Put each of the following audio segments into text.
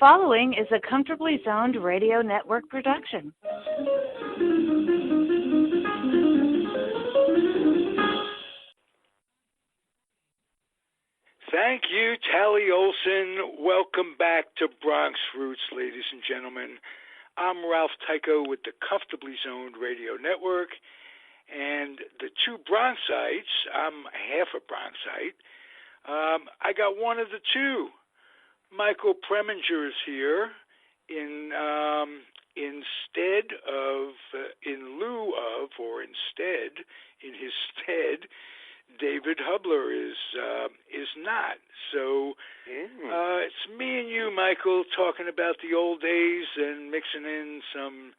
following is a Comfortably Zoned Radio Network production. Thank you, Tally Olson. Welcome back to Bronx Roots, ladies and gentlemen. I'm Ralph Tyko with the Comfortably Zoned Radio Network. And the two Bronxites, I'm half a Bronxite. I got one of the two. Michael Preminger is here instead in his stead, David Hubler is not. So it's me and you, Michael, talking about the old days and mixing in some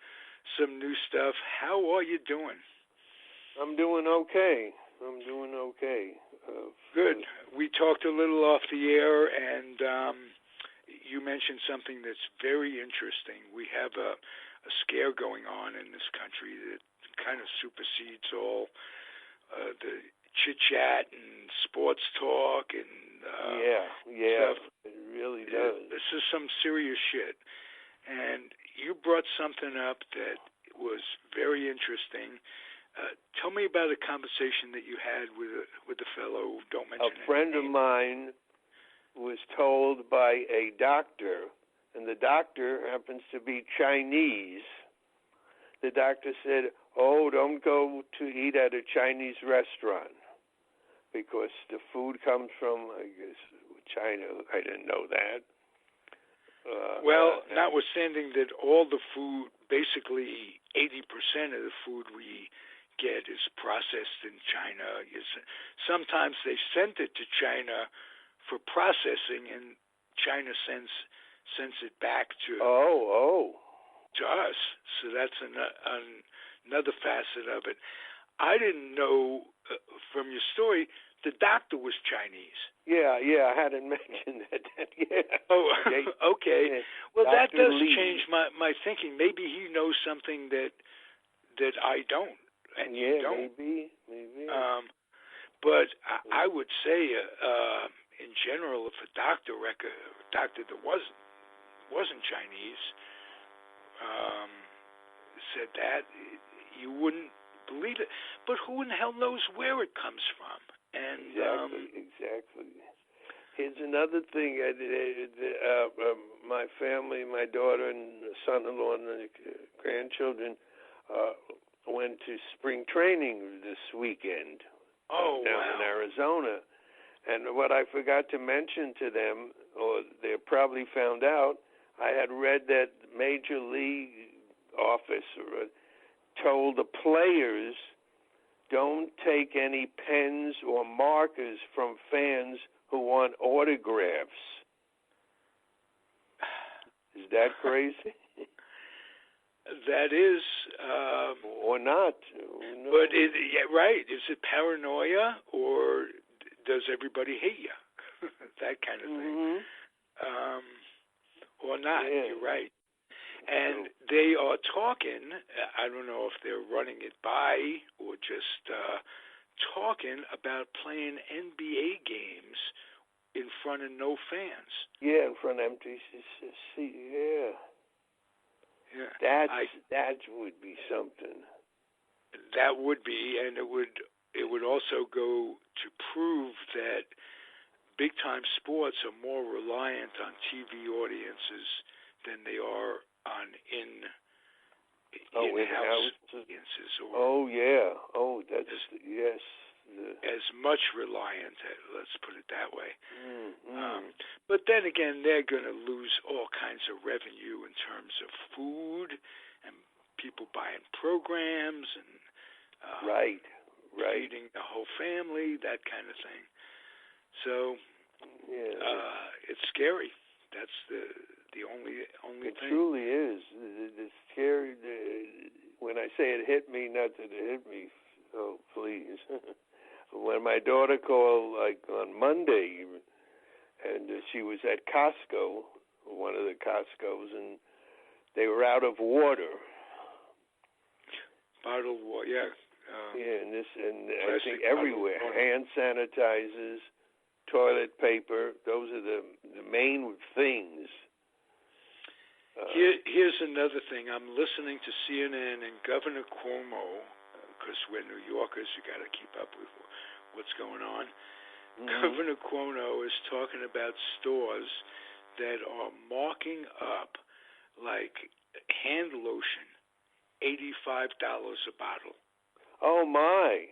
new stuff. How are you doing? I'm doing okay. Good. We talked a little off the air, and you mentioned something that's very interesting. We have a scare going on in this country that kind of supersedes all the chit-chat and sports talk and stuff. It really does. This is some serious shit. And you brought something up that was very interesting. Tell me about a conversation that you had with a fellow. Don't mention a friend of mine was told by a doctor, and the doctor happens to be Chinese. The doctor said, "Oh, don't go to eat at a Chinese restaurant because the food comes from, I guess, China." I didn't know that. Notwithstanding that all the food, basically 80% of the food we get is processed in China. Sometimes they sent it to China for processing, and China sends it back to us. So that's another facet of it. I didn't know from your story the doctor was Chinese. Yeah, I hadn't mentioned that. Yeah. Oh, okay. Yeah. Well, Dr. that does Lee. change my thinking. Maybe he knows something that I don't. And you don't. Maybe. But I would say, in general, if a doctor that wasn't Chinese said that, you wouldn't believe it. But who in the hell knows where it comes from? And exactly. Here's another thing. My family, my daughter and son-in-law and the grandchildren went to spring training this weekend down in Arizona. And what I forgot to mention to them, or they probably found out, I had read that Major League officer told the players don't take any pens or markers from fans who want autographs. Is that crazy? That is. Or not. No. But, right. Is it paranoia, or does everybody hate you? That kind of thing. Or not. Yeah. You're right. And they are talking, I don't know if they're running it by or just talking about playing NBA games in front of no fans. Yeah, in front of empty seats. Yeah. That would be something. That would be, and it would also go to prove that big-time sports are more reliant on TV audiences than they are on in-house audiences. Yes. As much reliant, let's put it that way. But then again, they're going to lose all kinds of revenue in terms of food and people buying programs and feeding the whole family, that kind of thing. So it's scary. That's the only thing. It truly is. The scary. When I say it hit me, not that it hit me. Oh, please. When my daughter called, like on Monday, and she was at Costco, one of the Costcos, and they were out of water. Bottled water, yeah. And I think everywhere, hand sanitizers, toilet paper, those are the main things. Here's another thing. I'm listening to CNN, and Governor Cuomo, because we're New Yorkers, you got to keep up with what's going on. Mm-hmm. Governor Cuomo is talking about stores that are marking up like hand lotion, $85 a bottle. Oh my!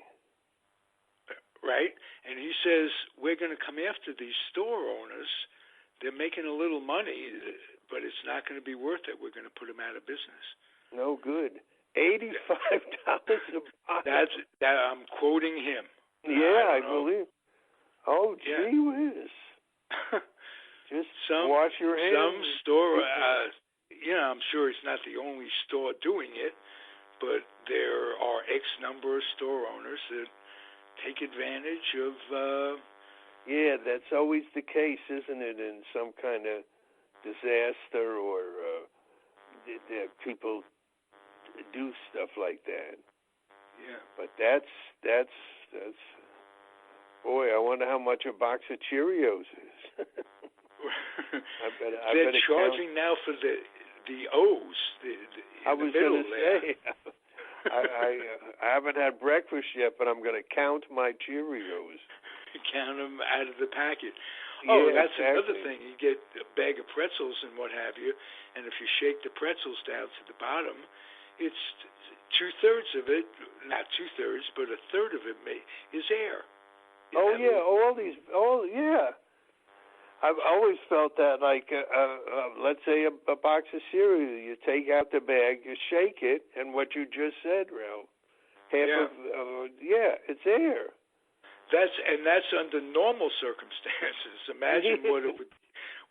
Right, and he says we're going to come after these store owners. They're making a little money, but it's not going to be worth it. We're going to put them out of business. No good. $85 a bottle. I'm quoting him. Yeah, I believe. Oh, gee whiz. Just wash your hands. Some store, I'm sure it's not the only store doing it, but there are X number of store owners that take advantage of... Yeah, that's always the case, isn't it? In some kind of disaster or people do stuff like that. Yeah. But that's. Boy, I wonder how much a box of Cheerios is. They're charging now for the O's. I was going to say. I haven't had breakfast yet, but I'm going to count my Cheerios. Count them out of the packet. That's exactly. Another thing. You get a bag of pretzels and what have you, and if you shake the pretzels down to the bottom, it's 2/3 of it, not 2/3, but 1/3 of it is air. I've always felt that, like, let's say a box of cereal, you take out the bag, you shake it, and what you just said, Ralph, it's air. That's under normal circumstances. Imagine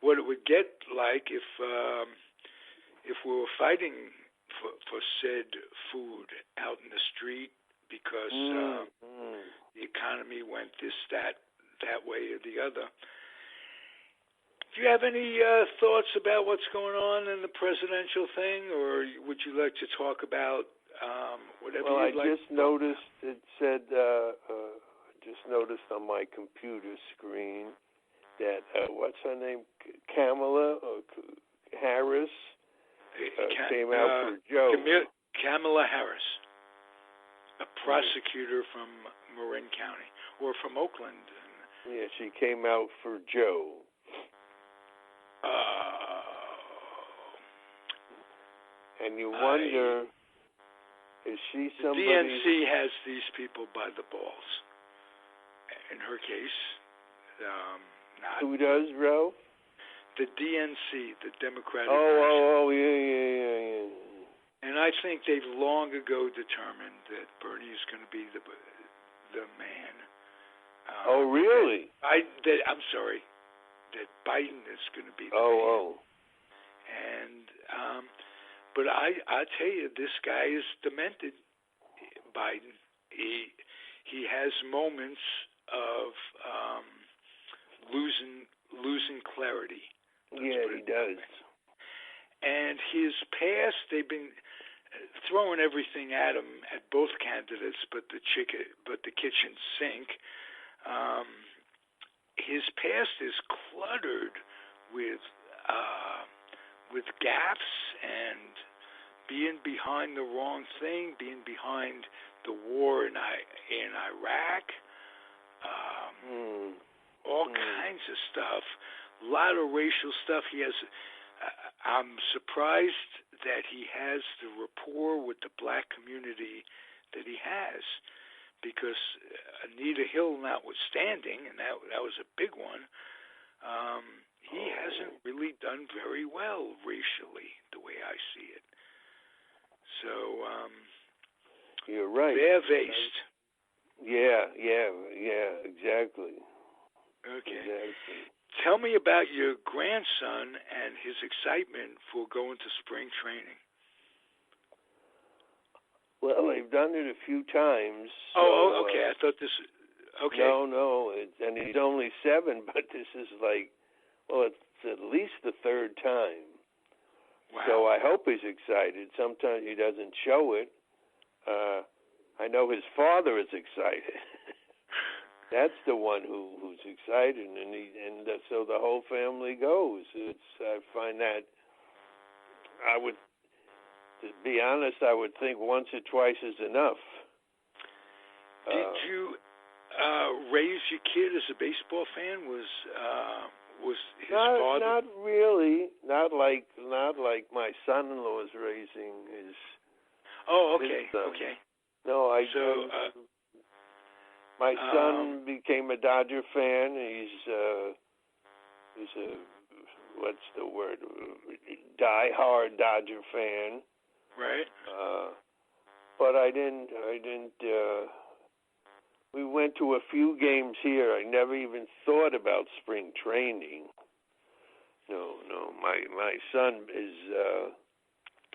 what it would get like if we were fighting for said food out in the street because the economy went that way or the other. Do you have any thoughts about what's going on in the presidential thing, or would you like to talk about whatever you'd like? Well, I just noticed it said. Just noticed on my computer screen that what's her name, Kamala Harris, came out for Joe. Kamala Harris, a prosecutor from Marin County or from Oakland. Yeah, she came out for Joe. And you wonder, is she somebody? The DNC has these people by the balls. In her case, not. Who does, Ralph? The DNC, the Democratic. Yeah. And I think they've long ago determined that Bernie is going to be the man. Really? I'm sorry. That Biden is going to be the man. And but I tell you, this guy is demented. Biden. He has moments of losing clarity. He does. And his past, they've been throwing everything at him, at both candidates, but the kitchen sink. His past is cluttered with gaffes and being behind the wrong thing, being behind the war in Iraq. All kinds of stuff, a lot of racial stuff. He has. I'm surprised that he has the rapport with the black community that he has, because Anita Hill notwithstanding, and that was a big one. He hasn't really done very well racially, the way I see it. So you're right. Bare-faced. Yeah, exactly. Okay. Exactly. Tell me about your grandson and his excitement for going to spring training. Well, they've done it a few times. Okay. I thought this. Okay. No, and he's only 7, but this is it's at least the 3rd time. Wow. So I hope he's excited. Sometimes he doesn't show it. I know his father is excited. That's the one who's excited, and so the whole family goes. I find that I would, to be honest, I would think once or twice is enough. Did you raise your kid as a baseball fan? Was his father? Not really. Not like my son-in-law is raising his. Oh, okay, his son. Okay. No, my son became a Dodger fan. He's a what's the word? Die-hard Dodger fan. Right. But I didn't. We went to a few games here. I never even thought about spring training. No. My son is.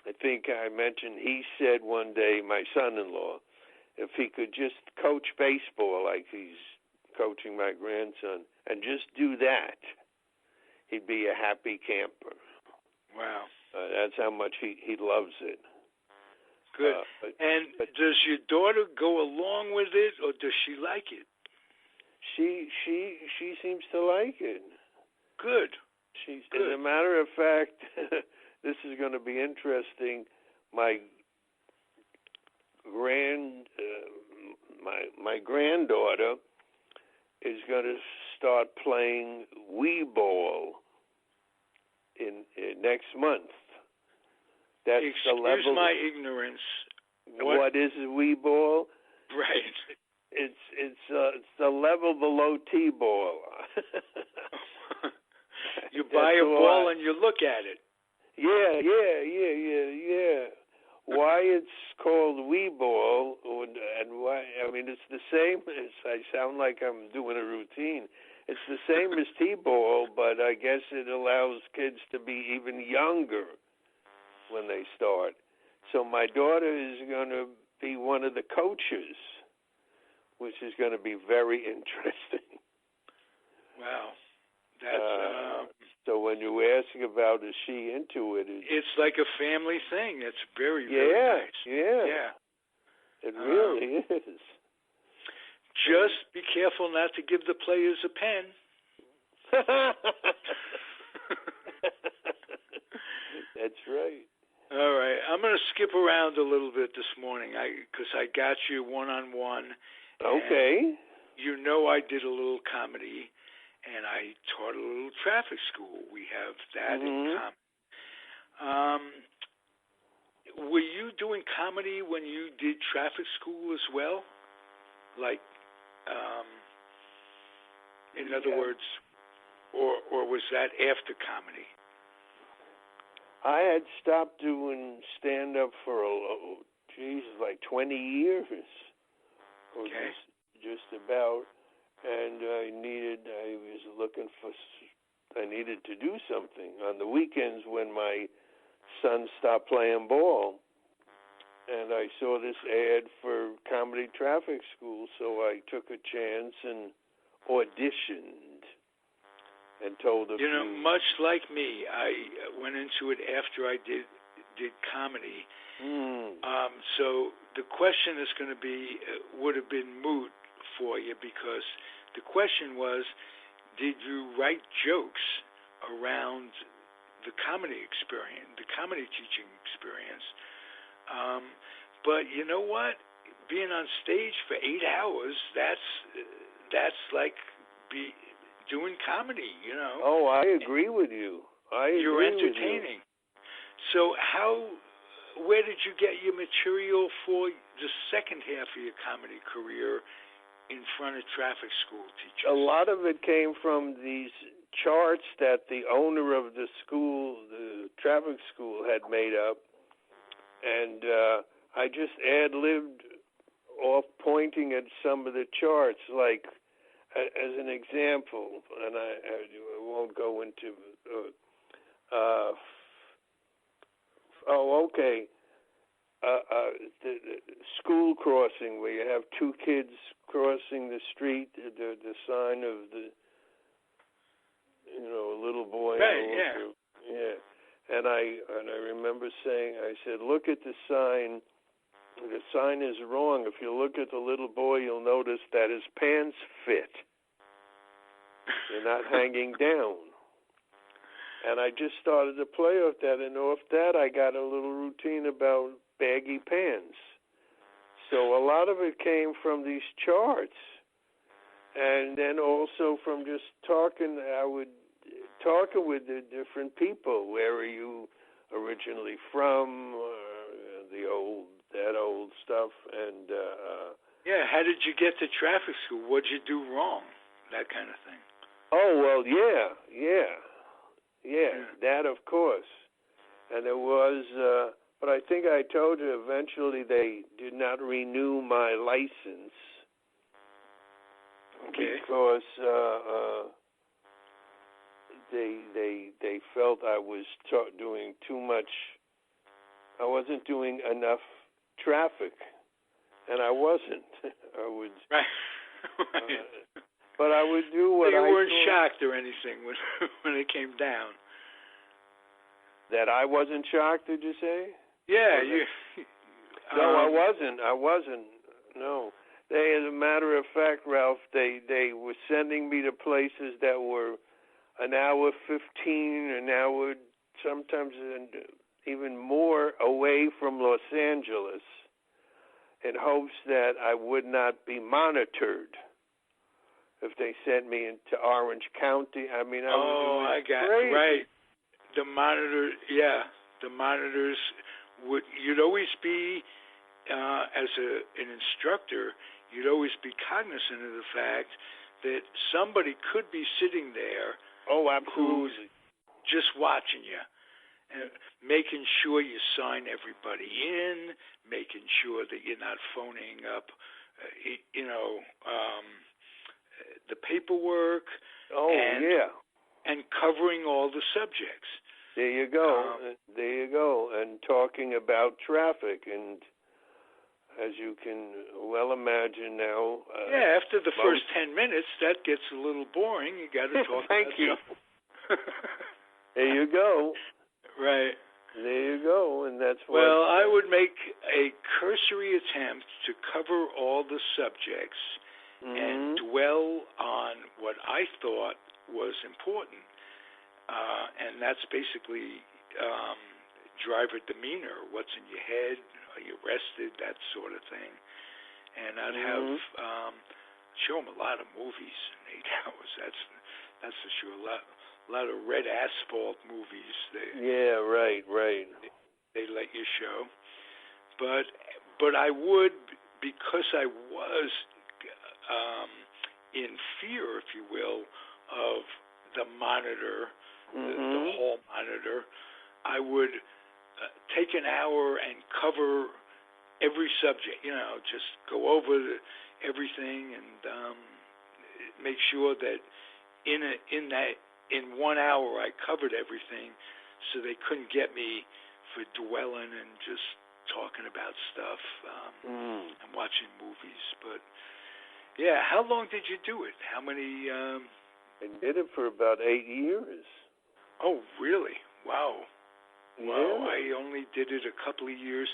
I think I mentioned. He said one day, my son-in-law, if he could just coach baseball like he's coaching my grandson, and just do that, he'd be a happy camper. Wow. That's how much he loves it. Good. But does your daughter go along with it, or does she like it? She seems to like it. Good. As a matter of fact, this is going to be interesting. My granddaughter is going to start playing Wii ball in next month. That's Excuse the level. My ignorance. What is Wii ball? Right. It's the level below T-ball. You buy a ball and you look at it. Yeah. Why it's called Wii ball and why? I mean, it's the same as. I sound like I'm doing a routine. It's the same as T-ball, but I guess it allows kids to be even younger when they start. So my daughter is going to be one of the coaches, which is going to be very interesting. Wow. That's so when you ask about is she into it, it's like a family thing. It's very nice. Yeah. It really is. Just be careful not to give the players a pen. That's right. All right. I'm going to skip around a little bit this morning because I got you one-on-one. Okay. You know I did a little comedy, and I taught a little traffic school. We have that in common. Were you doing comedy when you did traffic school as well? Like, in other words, or was that after comedy? I had stopped doing stand-up for, like 20 years. Okay. Just about. And I needed to do something on the weekends when my son stopped playing ball. And I saw this ad for comedy traffic school, so I took a chance and auditioned and told a few. Much like me, I went into it after I did comedy. So the question is going to be, would have been moot for you, because the question was, did you write jokes around the comedy experience, the comedy teaching experience? But you know what? Being on stage for 8 hours, that's like doing comedy, Oh, I agree with you. You're entertaining. So where did you get your material for the second half of your comedy career in front of traffic school teachers? A lot of it came from these charts that the owner of the school, the traffic school, had made up. And I just ad-libbed off pointing at some of the charts, like, as an example, and I won't go into... the school crossing where you have two kids crossing the street, the sign of the, a little boy. Right, yeah. Yeah. And I remember saying, I said, look at the sign. The sign is wrong. If you look at the little boy, you'll notice that his pants fit. They're not hanging down. And I just started to play off that, and off that I got a little routine about baggy pants. So a lot of it came from these charts, and then also from just talking. Talking with the different people. Where are you originally from? That old stuff, and how did you get to traffic school? What'd you do wrong? That kind of thing. Oh well, yeah, that of course. And it was, but I think I told you eventually they did not renew my license. Okay. Because they felt I was doing too much. I wasn't doing enough traffic, and I wasn't. I would. Right. But I would do what you I. You weren't shocked or anything when it came down. That I wasn't shocked? Did you say? Yeah, No, I wasn't. No. As a matter of fact, Ralph, they were sending me to places that were an hour 15, an hour, sometimes even more away from Los Angeles, in hopes that I would not be monitored if they sent me into Orange County. I mean, I got crazy. Right. The monitors would. You'd always be as an instructor. You'd always be cognizant of the fact that somebody could be sitting there. Oh, absolutely. Who's just watching you. Making sure you sign everybody in, making sure that you're not phoning up, the paperwork. Oh, and covering all the subjects. There you go. And talking about traffic, and as you can well imagine now. After the first 10 minutes, that gets a little boring. You got to talk Thank about you. Stuff. There you go. Right. There you go, and that's what... Well, I would make a cursory attempt to cover all the subjects and dwell on what I thought was important. And that's basically driver demeanor, what's in your head, are you rested, that sort of thing. And I'd have show them a lot of movies in 8 hours. That's for sure. A lot of red asphalt movies. Right. They let you show, but I would, because I was in fear, if you will, of the monitor, the hall monitor. I would take an hour and cover every subject. Just go over everything and make sure that in 1 hour I covered everything, so they couldn't get me for dwelling and just talking about stuff and watching movies. But how long did you do it? How many? I did it for about 8 years. Oh, really? Wow. Yeah. Wow, I only did it a couple of years.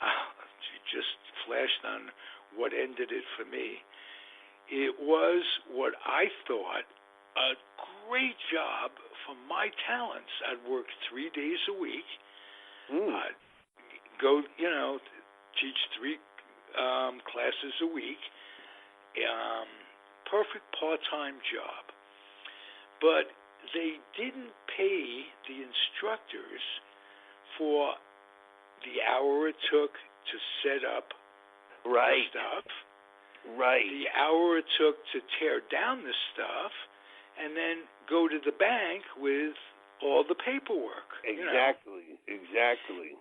You just flashed on what ended it for me. It was what I thought a great job for my talents. I'd work 3 days a week. I'd go, teach 3 classes a week. Perfect part-time job. But they didn't pay the instructors for the hour it took to set up the stuff. Right. The hour it took to tear down the stuff and then go to the bank with all the paperwork. Exactly.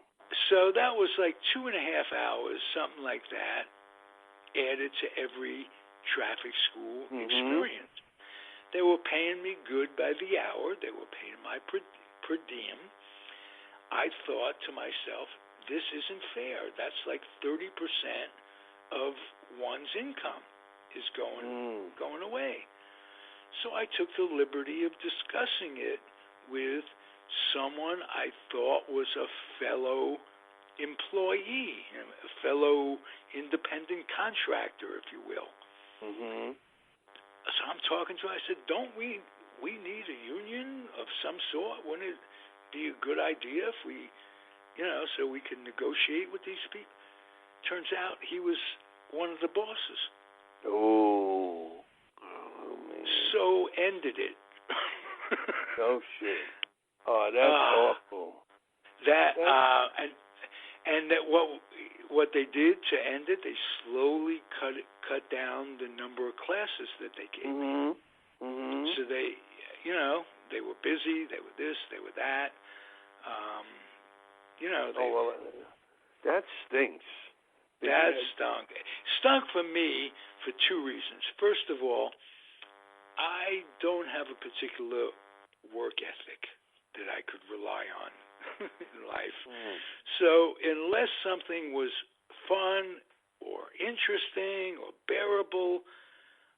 So that was like 2.5 hours, something like that, added to every traffic school experience. They were paying me good by the hour. They were paying my per diem. I thought to myself, this isn't fair. That's like 30% of one's income is going away. So I took the liberty of discussing it with someone I thought was a fellow employee, a fellow independent contractor, if you will. So I'm talking to her. I said, we need a union of some sort. Wouldn't it be a good idea if we, so we can negotiate with these people? Turns out he was one of the bosses. Oh man. So ended it. Oh shit. Oh, that's awful. And that what they did to end it, they slowly cut down the number of classes that they gave. Mm-hmm. Mm-hmm. So they, they were busy. They were this. They were that. That stinks. That stunk. Stunk for me for two reasons. First of all, I don't have a particular work ethic that I could rely on in life. So unless something was fun or interesting or bearable,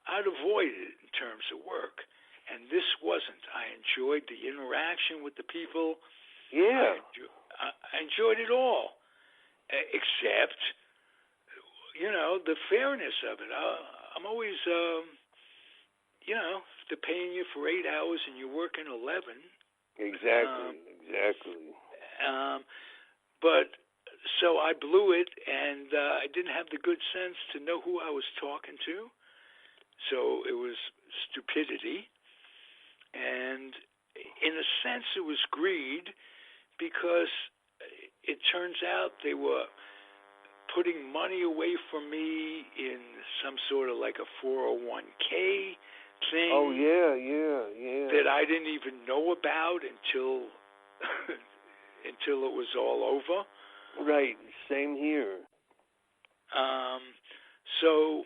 I'd avoid it in terms of work. And this wasn't. I enjoyed the interaction with the people. Yeah. I enjoyed it all, except, the fairness of it. I'm always, if they're paying you for 8 hours and you're working 11. Exactly. But so I blew it, and I didn't have the good sense to know who I was talking to. So it was stupidity. And in a sense, it was greed, because it turns out they were putting money away from me in some sort of like a 401k thing. Oh, yeah. That I didn't even know about until it was all over. Right. Same here. So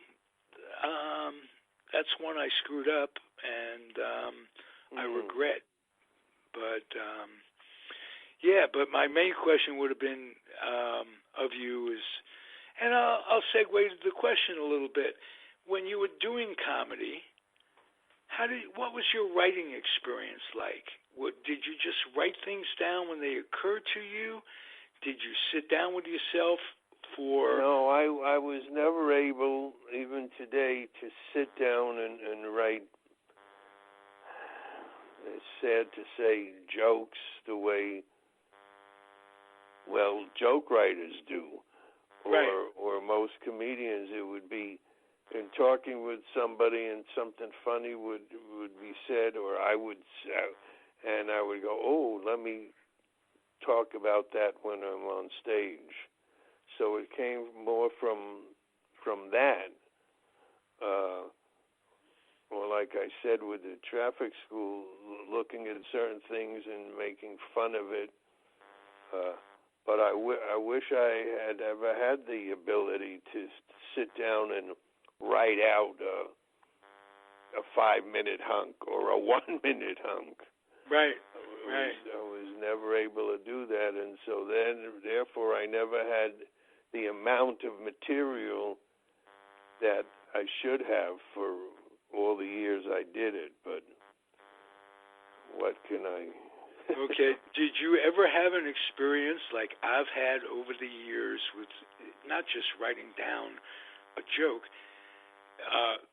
that's one I screwed up, and I regret. But but my main question would have been of you is, and I'll segue to the question a little bit. When you were doing comedy, what was your writing experience like? Did you just write things down when they occurred to you? Did you sit down with yourself for... No, I was never able, even today, to sit down and write, it's sad to say, jokes the way, joke writers do. Or most comedians. It would be in talking with somebody and something funny would be said, or I would go, oh, let me talk about that when I'm on stage. So it came more from that. Or like I said with the traffic school, looking at certain things and making fun of it. But I wish I had ever had the ability to sit down and write out a 5-minute hunk or a 1-minute hunk. Right. I was never able to do that, and so therefore I never had the amount of material that I should have for all the years I did it. But what can I... Okay. Did you ever have an experience like I've had over the years with not just writing down a joke,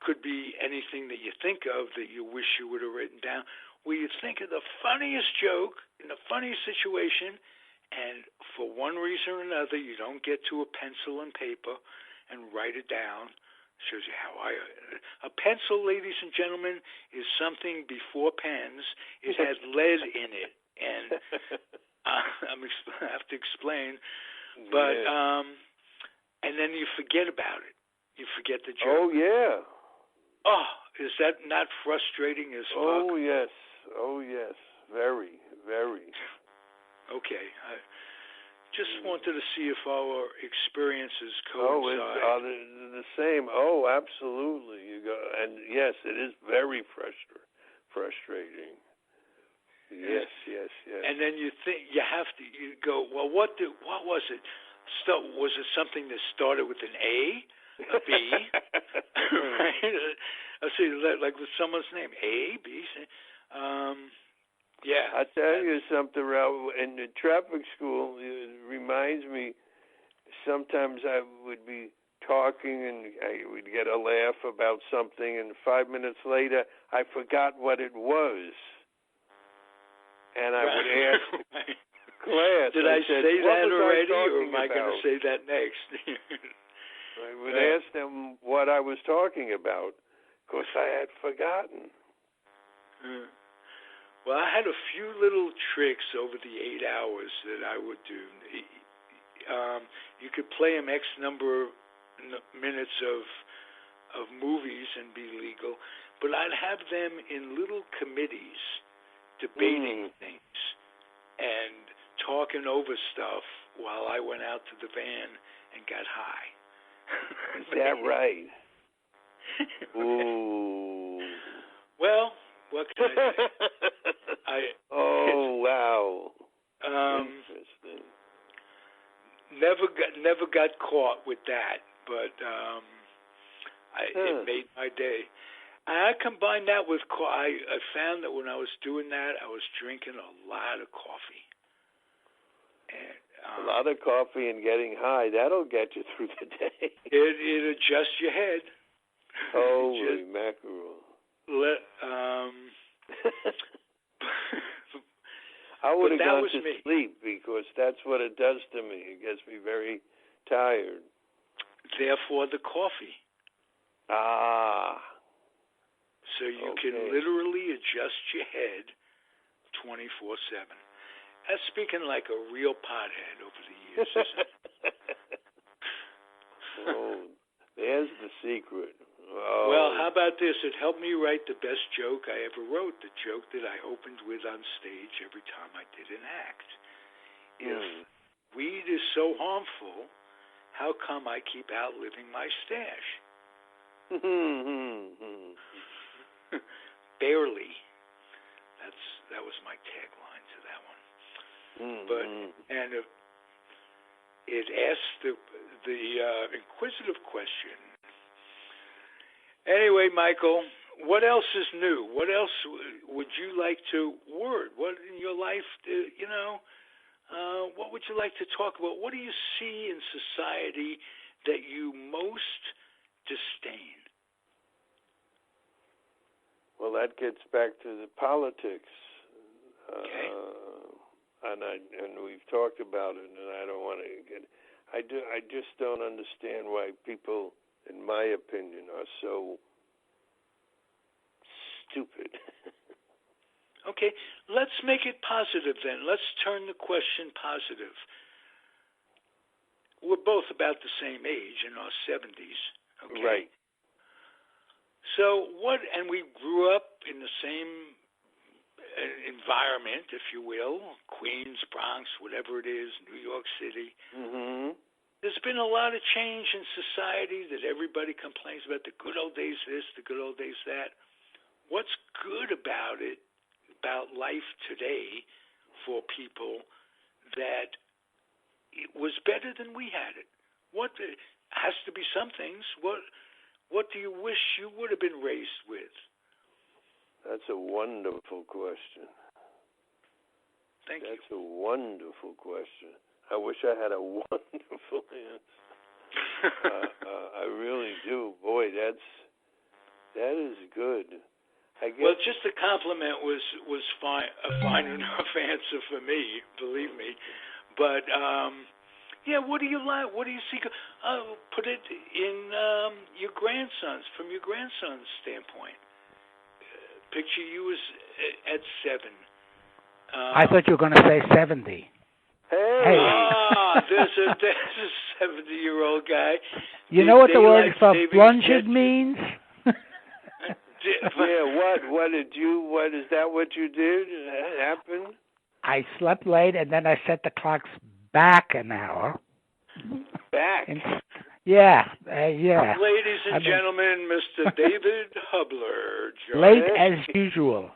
could be anything that you think of that you wish you would have written down, where you think of the funniest joke in the funniest situation, and for one reason or another you don't get to a pencil and paper and write it down? Shows you how a pencil, ladies and gentlemen, is something before pens. It has lead in it, and I have to explain. But and then you forget about it. You forget the joke. Oh yeah. Oh, is that not frustrating as fuck? Oh yes. Very, very. Okay. I just wanted to see if our experiences Oh, coincide. it's the same. Oh, absolutely. And yes, it is very frustrating. Yes. And then you think you go, well, what was it? Was it something that started with an A, a B? Right? I see, like with someone's name, A, B, C. Yeah. I'll tell you something, Ralph. In the traffic school, it reminds me, sometimes I would be talking, and we'd get a laugh about something, and 5 minutes later, I forgot what it was. And I would ask class. Did I say that already, or am I going to say that next? I would ask them what I was talking about, because I had forgotten. Well, I had a few little tricks over the 8 hours that I would do. You could play them X number minutes of movies and be legal, but I'd have them in little committees debating things and talking over stuff while I went out to the van and got high. Is that right? Ooh. Well, what can I say? Wow. Interesting. Never got caught with that, but it made my day. I combined that with I found that when I was doing that, I was drinking a lot of coffee. And, a lot of coffee and getting high, that'll get you through the day. It adjusts your head. Holy mackerel. I would have gone to sleep because that's what it does to me. It gets me very tired. Therefore, the coffee. So you can literally adjust your head 24/7. That's speaking like a real pothead over the years, isn't it? There's the secret. Well, how about this? It helped me write the best joke I ever wrote, the joke that I opened with on stage every time I did an act. If weed is so harmful, how come I keep outliving my stash? Barely. That was my tagline to that one. And it asks the inquisitive question. Anyway, Michael, what else is new? What else would you like to What in your life, what would you like to talk about? What do you see in society that you most disdain? Well, that gets back to the politics. Okay. And we've talked about it, and I don't want to get. I just don't understand why people, in my opinion, are so stupid. Okay, let's make it positive then. Let's turn the question positive. We're both about the same age, in our 70s. Okay? Right. So and we grew up in the same environment, if you will, Queens, Bronx, whatever it is, New York City. There's been a lot of change in society that everybody complains about, the good old days this, the good old days that. What's good about it, about life today for people that it was better than we had it? What has to be some things. What do you wish you would have been raised with? That's a wonderful question. Thank you. That's a wonderful question. I wish I had a wonderful answer. I really do. Boy, that is good. Well, just a compliment was fine, a fine enough answer for me, believe me. But what do you like? What do you see? Put it in your grandsons, from your grandson's standpoint. Picture you as at 7. I thought you were going to say 70. Hey. There's a 70-year-old guy. You know what the word for blunged means? What is that what you did? That happened? I slept late, and then I set the clocks back an hour. Back? Yeah. Ladies and gentlemen, Mr. David Hubler. Late as usual.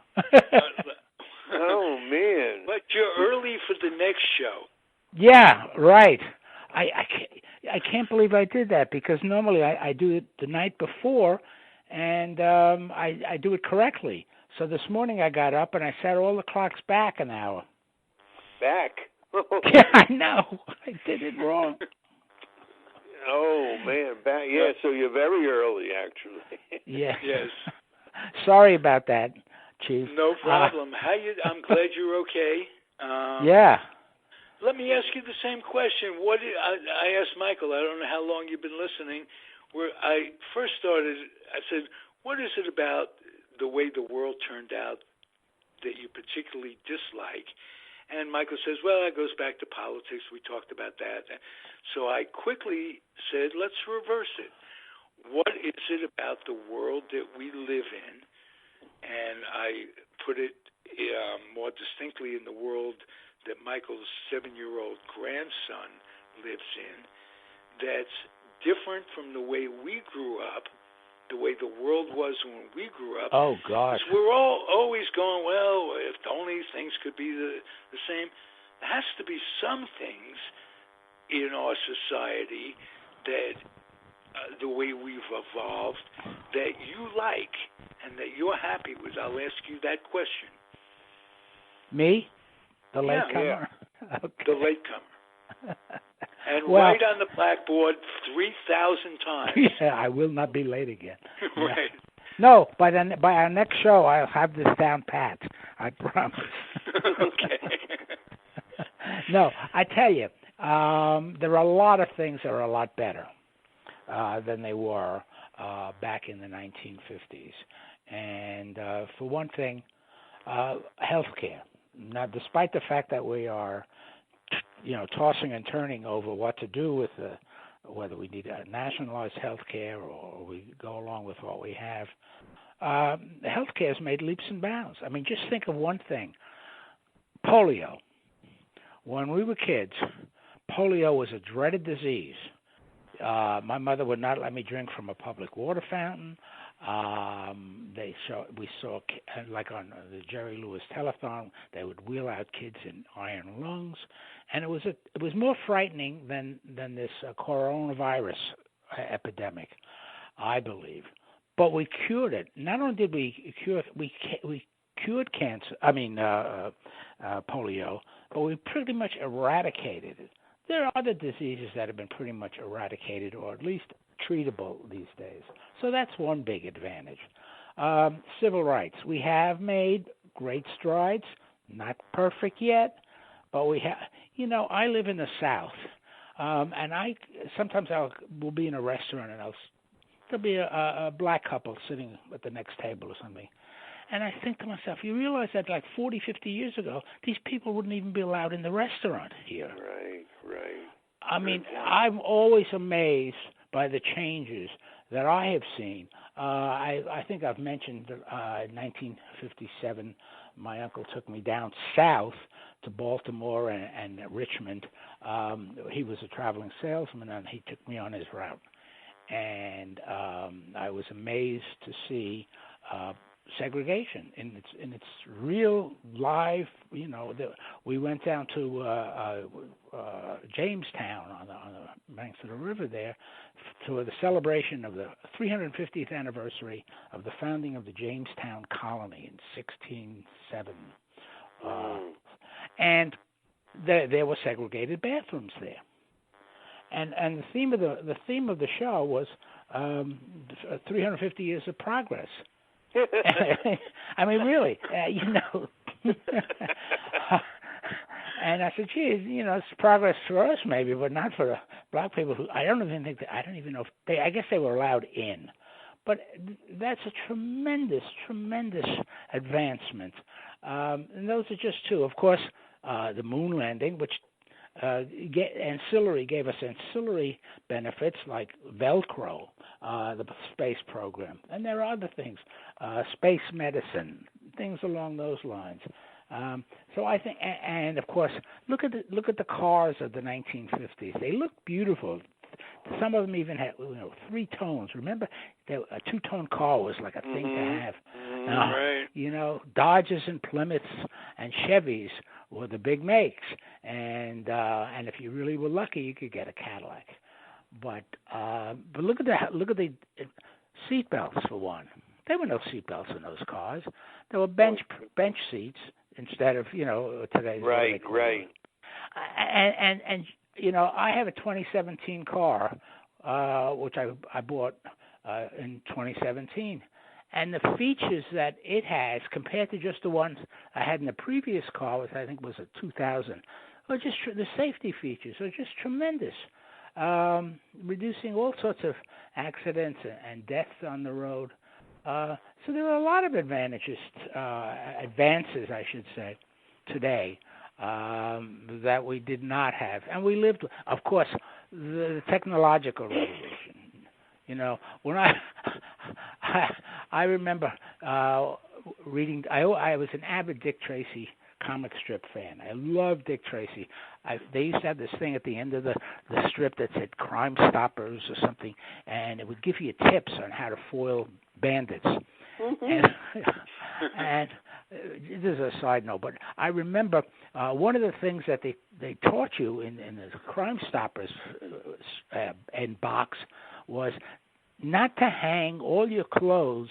Oh, man. But you're early for the next show. Yeah, right. I can't believe I did that, because normally I do it the night before, and I do it correctly. So this morning I got up and I set all the clocks back an hour. Back? Yeah, I know. I did it wrong. Oh man, so you're very early, actually. Yeah. Yes. Sorry about that, Chief. No problem. I'm glad you're okay. Yeah. Let me ask you the same question. I asked Michael, I don't know how long you've been listening, where I first started, I said, what is it about the way the world turned out that you particularly dislike? And Michael says, well, that goes back to politics. We talked about that. So I quickly said, let's reverse it. What is it about the world that we live in? And I put it more distinctly in the world that Michael's 7-year-old grandson lives in, that's different from the way we grew up, the way the world was when we grew up. Oh, gosh. We're all always going, well, if only things could be the same. There has to be some things in our society that the way we've evolved that you like and that you're happy with. I'll ask you that question. Me? The latecomer? Yeah. Okay. The latecomer. And write on the blackboard 3,000 times. Yeah, I will not be late again. Right. No, by our next show, I'll have this down pat. I promise. Okay. No, I tell you, there are a lot of things that are a lot better than they were back in the 1950s. And for one thing, healthcare. Now, despite the fact that we are, tossing and turning over what to do with whether we need a nationalized health care or we go along with what we have, health care has made leaps and bounds. I mean, just think of one thing. Polio. When we were kids, polio was a dreaded disease. My mother would not let me drink from a public water fountain. We saw, like on the Jerry Lewis telethon, they would wheel out kids in iron lungs, and it was more frightening than this coronavirus epidemic, I believe. But we cured it. Not only did we cured cancer. Polio, but we pretty much eradicated it. There are other diseases that have been pretty much eradicated, or at least treatable these days. So that's one big advantage. Civil rights. We have made great strides, not perfect yet, but we have. I live in the South, and sometimes we'll be in a restaurant and there'll be a black couple sitting at the next table or something. And I think to myself, you realize that like 40, 50 years ago, these people wouldn't even be allowed in the restaurant here. Right. I mean, I'm always amazed by the changes that I have seen. I think I've mentioned in 1957, my uncle took me down south to Baltimore and Richmond. He was a traveling salesman, and he took me on his route. And I was amazed to see segregation in its real live. We went down to Jamestown on the banks of the river there to the celebration of the 350th anniversary of the founding of the Jamestown colony in 1607, and there were segregated bathrooms there. And the theme of the show was 350 years of progress. I mean, really, And I said, geez, it's progress for us maybe, but not for the black people who I don't even know if I guess they were allowed in. But that's a tremendous, tremendous advancement. And those are just two. Of course, the moon landing, which gave us ancillary benefits like Velcro, the space program, and there are other things, space medicine, things along those lines. So I think, and of course, look at the cars of the 1950s. They look beautiful. Some of them even had 3 tones. Remember, a 2-tone car was like a thing to have. Right. Dodges and Plymouths and Chevys were the big makes, and if you really were lucky, you could get a Cadillac. But look at the seat belts for one. There were no seat belts in those cars. There were bench seats instead of today's. Right. And I have a 2017 car which I bought in 2017. And the features that it has, compared to just the ones I had in the previous car, which I think was a 2000, are just the safety features are just tremendous, reducing all sorts of accidents and deaths on the road. So there are a lot of advances, I should say, today that we did not have. And we lived, of course, the technological revolution. You know, when I remember reading, I was an avid Dick Tracy comic strip fan. I loved Dick Tracy. They used to have this thing at the end of the strip that said Crime Stoppers or something, and it would give you tips on how to foil bandits. Mm-hmm. And this is a side note, but I remember one of the things that they taught you in the Crime Stoppers in box was not to hang all your clothes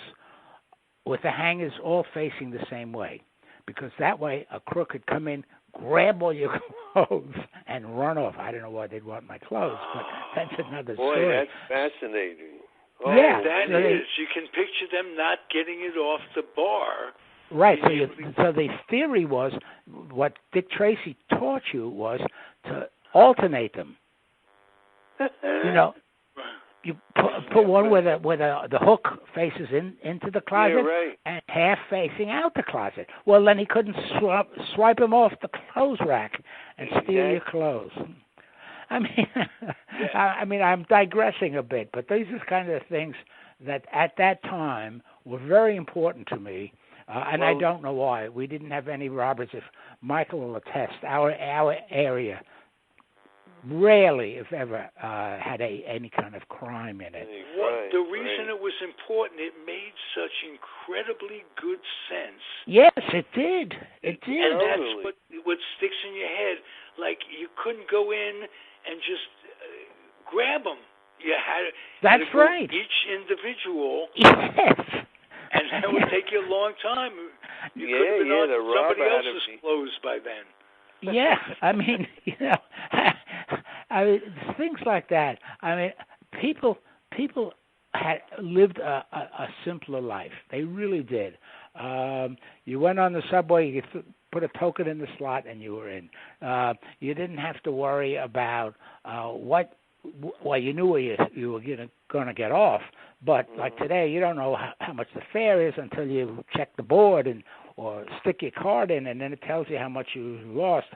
with the hangers all facing the same way, because that way a crook could come in, grab all your clothes, and run off. I don't know why they'd want my clothes, but that's another story. Boy, that's fascinating. Oh, yeah, that is. You can picture them not getting it off the bar. Right. So the theory was, what Dick Tracy taught you was to alternate them. You know, you put one where the hook faces into the closet, and half facing out the closet. Well, then he couldn't swipe him off the clothes rack and steal your clothes. I mean, I'm digressing a bit, but these are kind of things that at that time were very important to me, and I don't know why. We didn't have any robbers. If Michael will attest, our area rarely, if ever, had any kind of crime in it. The reason it was important, it made such incredibly good sense. Yes, it did. It did. And that's what sticks in your head. Like, you couldn't go in and just grab them. You had to go right. Each individual. Yes. And that would take you a long time. You could have been on somebody else's clothes by then. Yeah, I mean, you know, things like that. I mean, people had lived a simpler life. They really did. You went on the subway, you put a token in the slot, and you were in. You didn't have to worry about well, you knew where you were going to get off, but like today, you don't know how much the fare is until you check the board or stick your card in, and then it tells you how much you lost.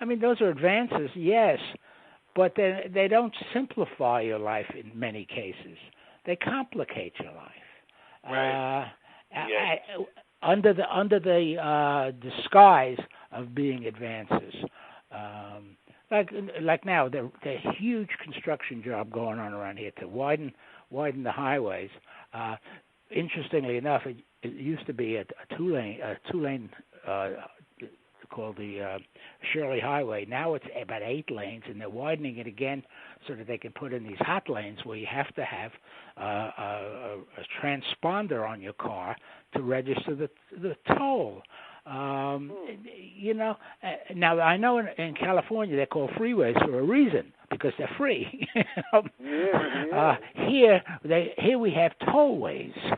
I mean, those are advances, yes, but they don't simplify your life in many cases. They complicate your life. Right. Under the disguise of being advances. Like now, there's a huge construction job going on around here to widen the highways. Interestingly enough, it used to be a two-lane called the Shirley Highway. Now it's about 8 lanes, and they're widening it again so that they can put in these hot lanes where you have to have a transponder on your car to register the toll. You know, now I know in California they're called freeways for a reason, because they're free. Here we have tollways.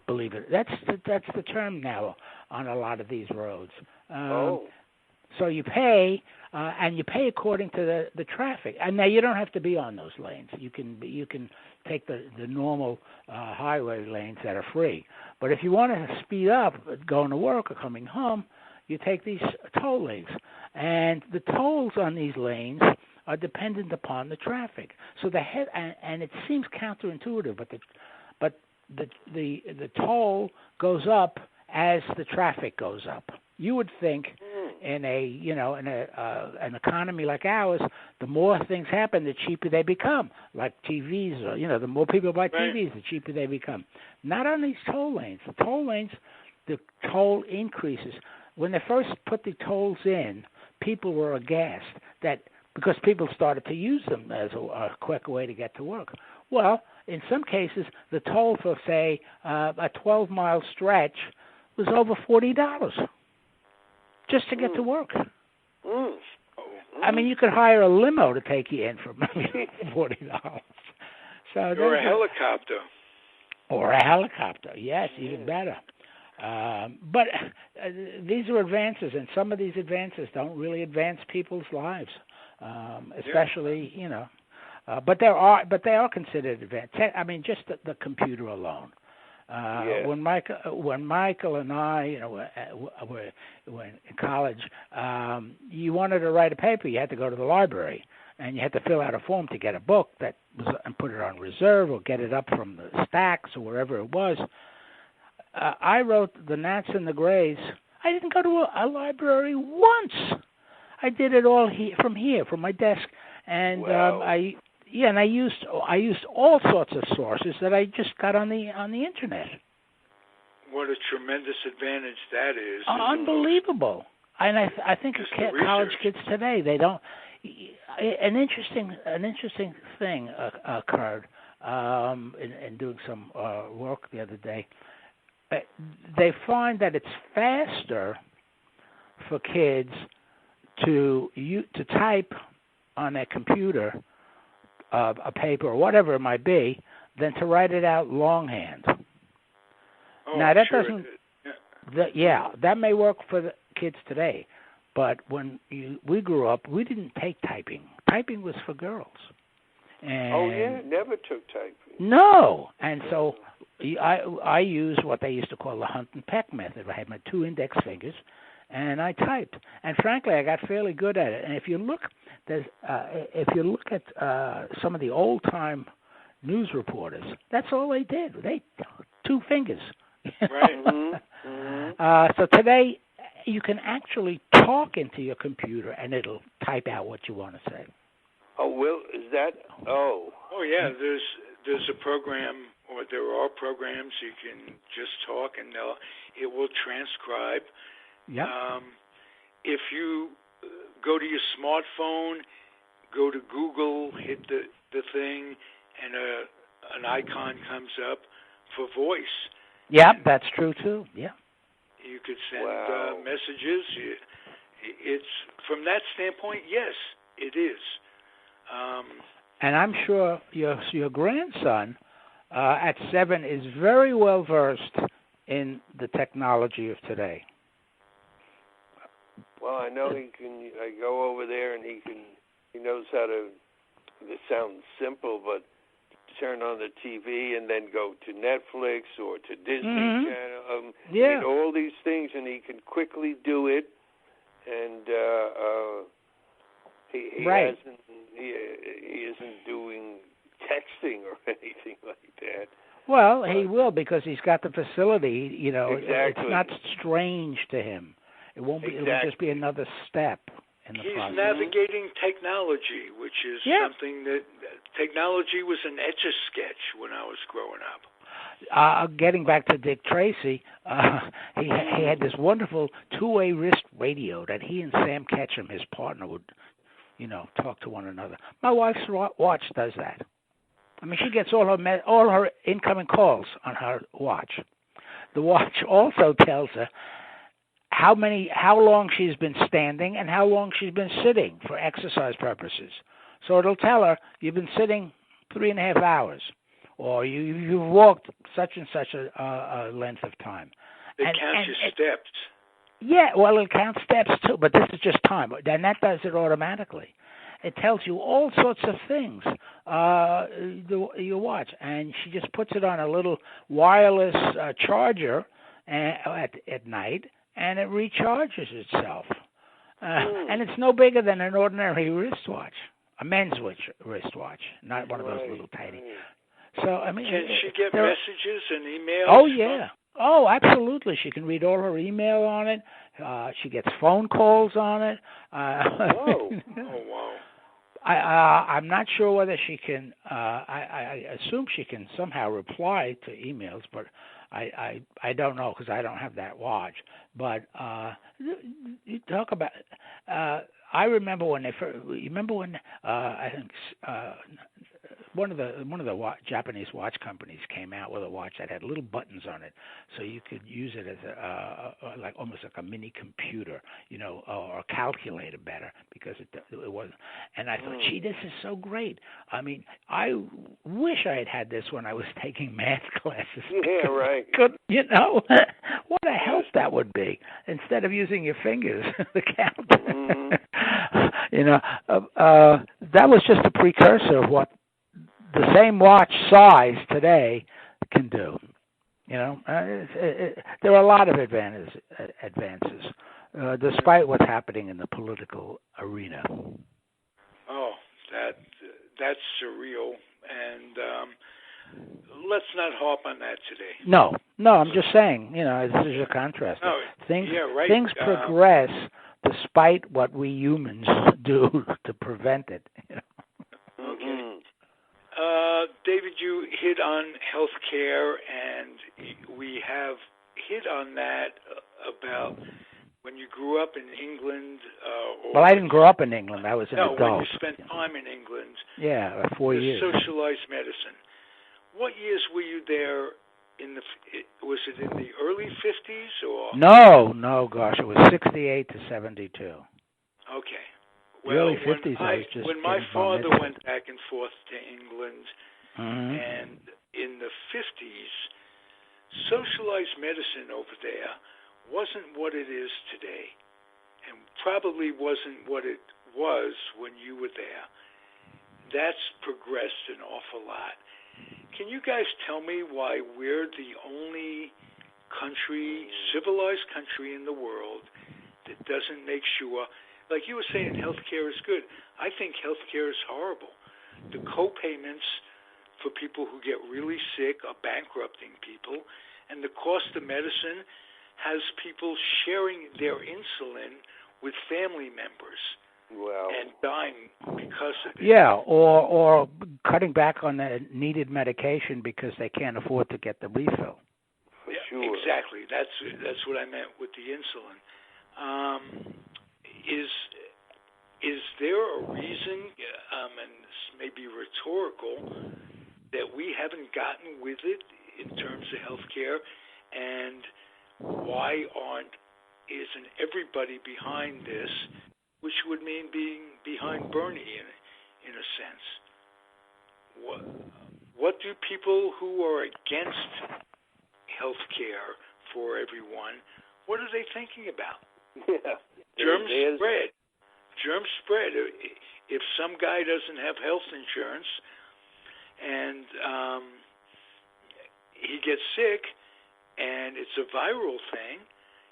Believe it. That's the term now on a lot of these roads. So you pay, and you pay according to the traffic. And now you don't have to be on those lanes. You can take the normal highway lanes that are free. But if you want to speed up going to work or coming home, you take these toll lanes. And the tolls on these lanes are dependent upon the traffic. So and it seems counterintuitive, but the toll goes up as the traffic goes up. You would think in an economy like ours, the more things happen, the cheaper they become. Like TVs, or the more people buy TVs, the cheaper they become. Not on these toll lanes. The toll lanes, the toll increases. When they first put the tolls in, people were aghast because people started to use them as a quick way to get to work. Well, in some cases, the toll for, say, a 12-mile stretch was over $40 just to get to work. I mean, you could hire a limo to take you in for maybe $40. So or a helicopter. Or a helicopter, yes, even better. But these are advances, and some of these advances don't really advance people's lives, especially But they are considered advanced. I mean, just the computer alone. When Michael and I, were in college, you wanted to write a paper, you had to go to the library, and you had to fill out a form to get a book and put it on reserve or get it up from the stacks or wherever it was. I wrote the Nats and the Grays. I didn't go to a library once. I did it all from my desk, and I used all sorts of sources that I just got on the internet. What a tremendous advantage that is! Unbelievable. And I think college kids today, they don't. An interesting thing occurred in doing some work the other day. They find that it's faster for kids to type on their computer a paper or whatever it might be than to write it out longhand. Now that doesn't. That may work for the kids today, but when we grew up, we didn't take typing. Typing was for girls. And never took typing. No, and so I used what they used to call the hunt and peck method. I had my 2 index fingers, and I typed. And frankly, I got fairly good at it. And if you look at some of the old time news reporters, that's all they did. They 2 fingers. Right. So today, you can actually talk into your computer, and it'll type out what you want to say. Oh, Will, is that? Oh. Oh, yeah. There's a program, or there are programs you can just talk, and it will transcribe. Yeah. If you go to your smartphone, go to Google, hit the thing, and an icon comes up for voice. Yeah, that's true too. Yeah. You could send messages. It's from that standpoint, yes, it is. And I'm sure your grandson at 7 is very well versed in the technology of today. Well, I know he can. I go over there and he knows how to. This sounds simple, but turn on the TV and then go to Netflix or to Disney Channel. All these things, and he can quickly do it. And he isn't doing texting or anything like that. Well, he will because he's got the facility. Exactly. It's not strange to him. It won't be. It will just be another step in the process. He's navigating technology, which is something that technology was an Etch-a-Sketch when I was growing up. Getting back to Dick Tracy, he had this wonderful 2-way wrist radio that he and Sam Ketchum, his partner, would, talk to one another. My wife's watch does that. I mean, she gets all her incoming calls on her watch. The watch also tells her how long she's been standing and how long she's been sitting for exercise purposes. So it'll tell her you've been sitting 3.5 hours, or you've walked such and such a length of time. It counts your steps. Yeah, well, it counts steps too, but this is just time, and that does it automatically. It tells you all sorts of things, your watch, and she just puts it on a little wireless charger at night, and it recharges itself. And it's no bigger than an ordinary wristwatch, a men's wristwatch, not one of those little tiny. So, I mean, can she get messages and emails? Oh, yeah. Oh, absolutely. She can read all her email on it. She gets phone calls on it. Oh, wow. I'm not sure whether she can. I assume she can somehow reply to emails, but I don't know because I don't have that watch. But you talk about. I remember when I think one of the Japanese watch companies came out with a watch that had little buttons on it, so you could use it as like almost like a mini computer, or a calculator better, because it wasn't. And I thought, gee, this is so great. I mean, I wish I had had this when I was taking math classes. Yeah, right. What a help that would be, instead of using your fingers to count. Mm-hmm. That was just a precursor of what the same watch size today can do. There are a lot of advances, despite what's happening in the political arena. Oh, that's surreal, and let's not harp on that today. No, I'm just saying, this is a contrast. No, things right. Things progress despite what we humans do to prevent it. Okay. David, you hit on healthcare, and we have hit on that about when you grew up in England. Well, I didn't grow up in England. I was an adult. No, when you spent time in England. Yeah, 4 years. Socialized medicine. What years were you there? Was it in the early 50s or? No, gosh, it was 68 to 72. Okay. The early 50s. When my father went back and forth to England, and in the 50s, socialized medicine over there wasn't what it is today, and probably wasn't what it was when you were there. That's progressed an awful lot. Can you guys tell me why we're the only civilized country in the world that doesn't make sure, like you were saying, healthcare is good. I think healthcare is horrible. The co-payments for people who get really sick are bankrupting people, and the cost of medicine has people sharing their insulin with family members. And dying because of it. Yeah, or cutting back on the needed medication because they can't afford to get the refill. Sure. Exactly. That's what I meant with the insulin. Is there a reason, and this may be rhetorical, that we haven't gotten with it in terms of healthcare, and why isn't everybody behind this? Which would mean being behind Bernie in a sense. What do people who are against health care for everyone, what are they thinking about? Yeah. Germ spread. If some guy doesn't have health insurance and he gets sick and it's a viral thing,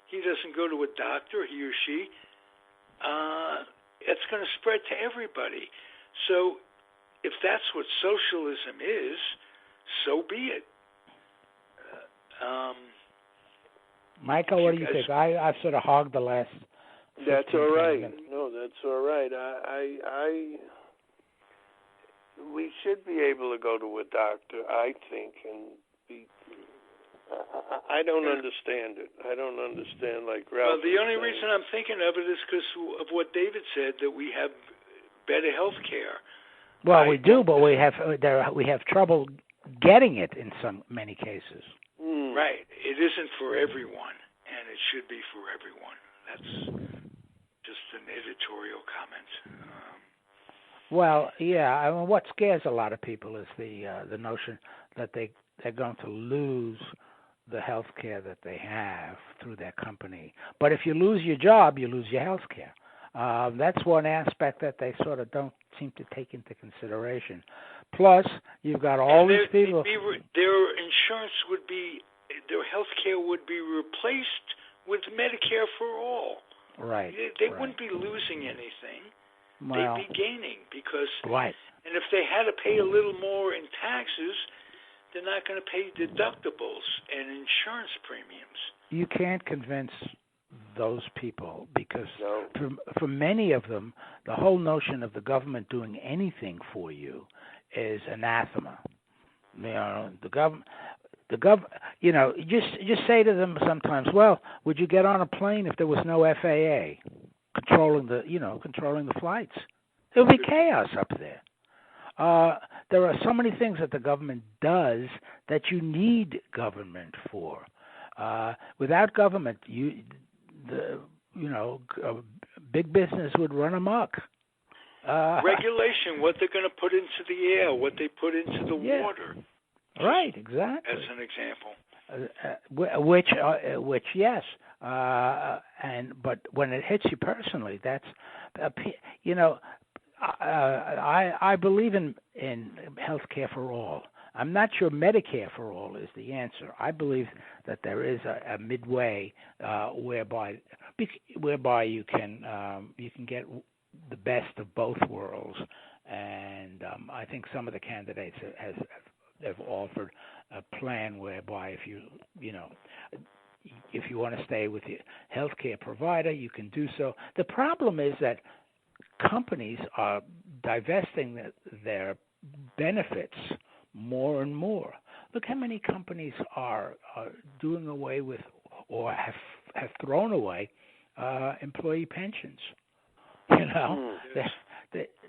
he doesn't go to a doctor, he or she, it's going to spread to everybody. So if that's what socialism is, so be it. Michael, what do you think? I've sort of hogged the last. That's all right. Minutes. No, that's all right. We should be able to go to a doctor, I think, and be. I don't understand it. I don't understand, like Ralph. Well, the only reason I'm thinking of it is because of what David said, that we have better health care. Well, we do, but we have trouble getting it in many cases. Right. It isn't for everyone, and it should be for everyone. That's just an editorial comment. Well, yeah. I mean, what scares a lot of people is the notion that they're going to lose the health care that they have through their company. But if you lose your job, you lose your health care. That's one aspect that they sort of don't seem to take into consideration. Plus, you've got all these people. Their insurance would be, their health care would be replaced with Medicare for all. Right. They wouldn't be losing anything. Well, they'd be gaining because. Right. And if they had to pay a little more in taxes, they're not going to pay deductibles and insurance premiums. You can't convince those people because for many of them, the whole notion of the government doing anything for you is anathema. Just say to them sometimes, well, would you get on a plane if there was no FAA controlling the flights? There would be chaos up there. there are so many things that the government does that you need government for. Without government, big business would run amok. Regulation, what they're going to put into the air, what they put into the water. Right, exactly. As an example. Which yes, but when it hits you personally, that's I believe in health care for all. I'm not sure Medicare for all is the answer. I believe that there is a midway whereby you can get the best of both worlds, and I think some of the candidates have offered a plan whereby if you want to stay with your healthcare provider, you can do so. The problem is that companies are divesting their benefits more and more. Look how many companies are doing away with or have thrown away employee pensions.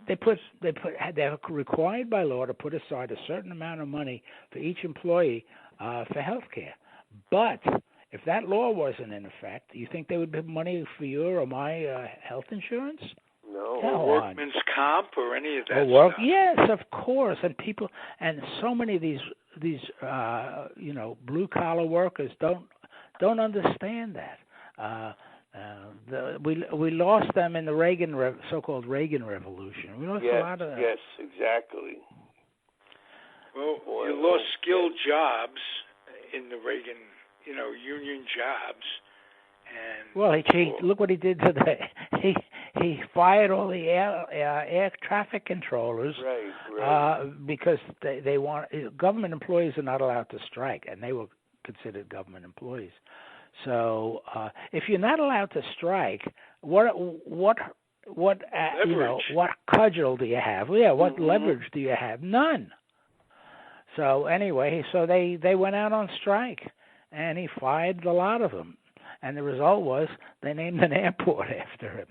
They're required by law to put aside a certain amount of money for each employee for health care. But if that law wasn't in effect, do you think there would be money for your or my health insurance? No. Or workman's comp or any of that stuff. Yes, of course. And people, and so many of these blue collar workers don't understand that. We lost them in the so-called Reagan Revolution. We lost a lot of that. Yes, exactly. Well, you lost skilled jobs in the Reagan, union jobs, and look what he did today. He fired all the air traffic controllers, right. Because they want government employees are not allowed to strike, and they were considered government employees. So if you're not allowed to strike, what cudgel do you have? What leverage do you have? None. So anyway, they went out on strike, and he fired a lot of them, and the result was they named an airport after him.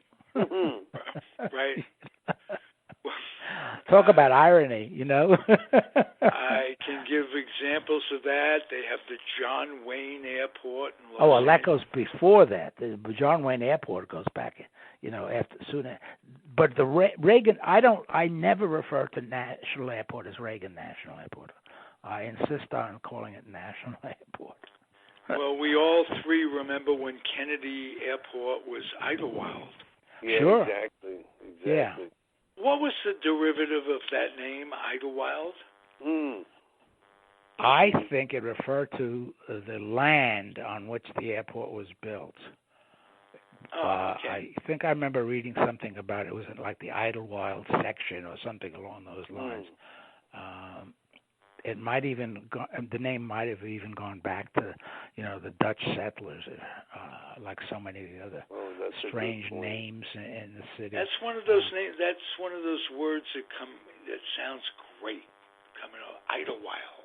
Right. Talk about irony, I can give examples of that. They have the John Wayne Airport in Los Angeles. That goes before that. The John Wayne Airport goes back, after sooner. But the Reagan, I never refer to National Airport as Reagan National Airport. I insist on calling it National Airport. Well, we all three remember when Kennedy Airport was Idlewild. Yeah, sure. Exactly. Yeah. What was the derivative of that name, Idlewild? I think it referred to the land on which the airport was built. Okay. I think I remember reading something about it was like the Idlewild section or something along those lines. It might even the name might have even gone back to the Dutch settlers, like so many of the other strange names in the city. That's one of those names. That's one of those words that sounds great. Coming out, Idlewild.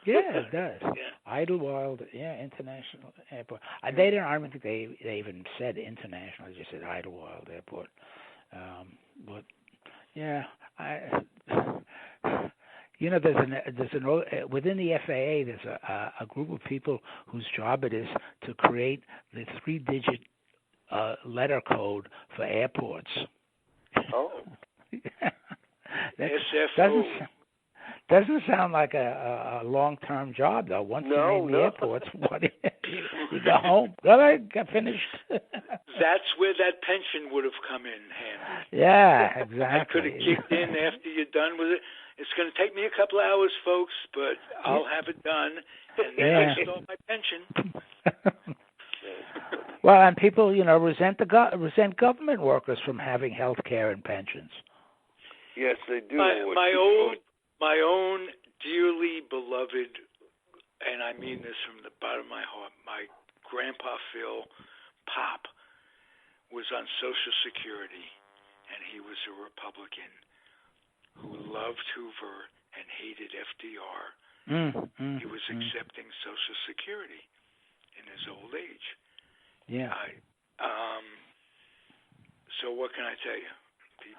Yeah, it does. Yeah. Idlewild, International Airport. I don't think they even said international. They just said Idlewild Airport. But yeah, within the FAA, there's a group of people whose job it is to create the 3-digit letter code for airports. Oh. Doesn't sound like a long-term job, though. Once you name the airports, you go home. All right, got finished. That's where that pension would have come in handy. Yeah, exactly. I could have kicked in after you're done with it. It's going to take me a couple of hours, folks, but I'll have it done, and then I start my pension. Well, and people, resent government workers from having health care and pensions. Yes, they do. My own dearly beloved, and I mean this from the bottom of my heart, my grandpa Phil Pop was on Social Security, and he was a Republican who loved Hoover and hated FDR. He was accepting Social Security in his old age. Yeah. So what can I tell you?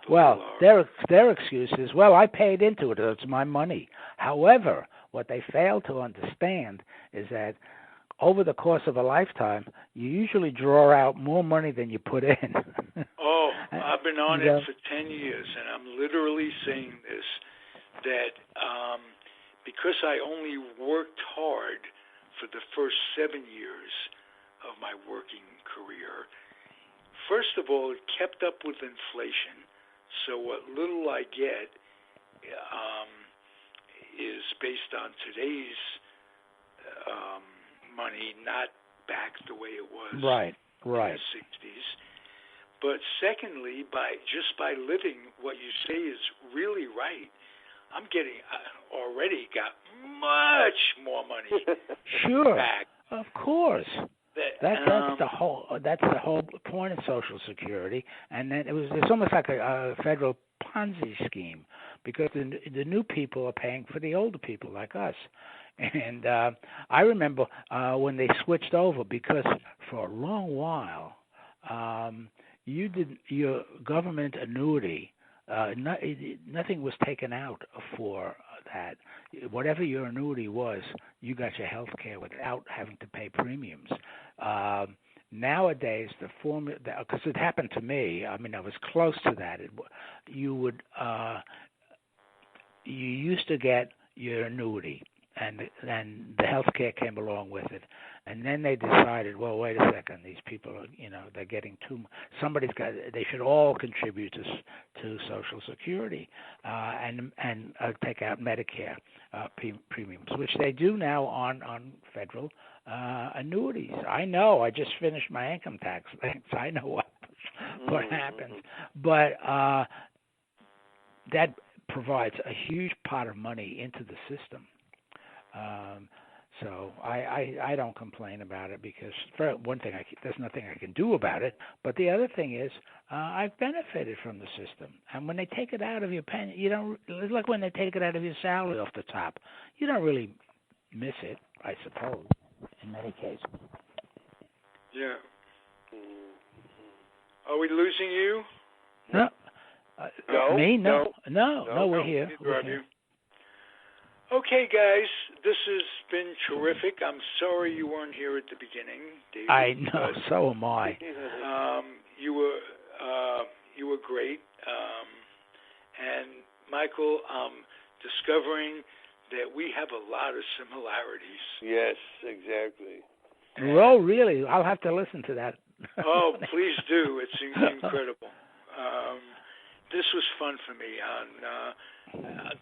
Well, their excuse is, well, I paid into it. It's my money. However, what they fail to understand is that over the course of a lifetime, you usually draw out more money than you put in. Oh, I've been on it for 10 years, and I'm literally saying this, that because I only worked hard for the first 7 years of my working career, first of all, it kept up with inflation. So what little I get is based on today's money, not back the way it was in the 60s. But secondly, by living, what you say is really right. I'm already got much more money back. Of course. That's the whole point of Social Security, and then it's almost like a federal Ponzi scheme, because the new people are paying for the older people like us. And I remember when they switched over, because for a long while you did your government annuity. Nothing was taken out for that. Whatever your annuity was, you got your health care without having to pay premiums. Nowadays, the formula, because it happened to me, I mean, I was close to that. You used to get your annuity, and the health care came along with it. And then they decided, well, wait a second, these people are, they're getting they should all contribute to Social Security and take out Medicare premiums, which they do now on federal annuities. I know, I just finished my income tax thing, so I know what happens. But that provides a huge pot of money into the system. So I don't complain about it, because for one thing, there's nothing I can do about it. But the other thing is, I've benefited from the system. And when they take it out of your pension, it's like when they take it out of your salary off the top. You don't really miss it, I suppose, in many cases. Yeah. Are we losing you? No. No. Me? No, we're here. Neither of you. Okay, guys, this has been terrific. I'm sorry you weren't here at the beginning, David. I know, so am I. You were great. And Michael, discovering that we have a lot of similarities. Yes, exactly. Oh, really? I'll have to listen to that. Oh, please do. It's incredible. This was fun for me on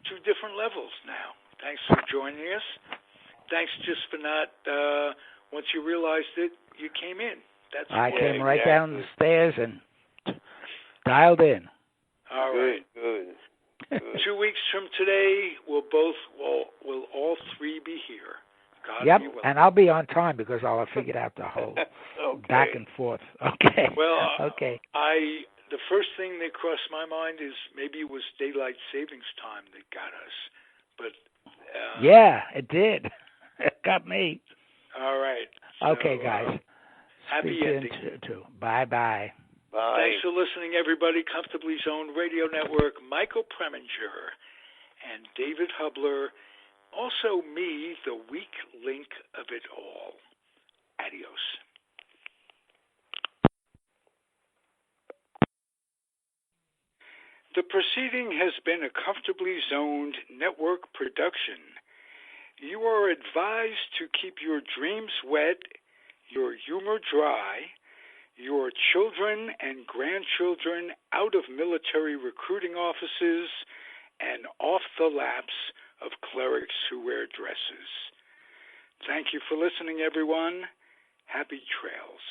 two different levels now. Thanks for joining us. Thanks just for not, once you realized it, you came in. I came right down the stairs and dialed in. All right. Good. 2 weeks from today, we'll all three be here. God yep, be willing. And I'll be on time, because I'll have figured out the whole back and forth. Okay. Well, okay. The first thing that crossed my mind is maybe it was daylight savings time that got us, but yeah, it did. It got me. All right. So, okay, guys. Happy ending. Bye. Bye. Thanks for listening, everybody. Comfortably Zoned Radio Network, Michael Preminger and David Hubler. Also me, the weak link of it all. Adios. The proceeding has been a Comfortably Zoned Network production. You are advised to keep your dreams wet, your humor dry, your children and grandchildren out of military recruiting offices and off the laps of clerics who wear dresses. Thank you for listening, everyone. Happy trails.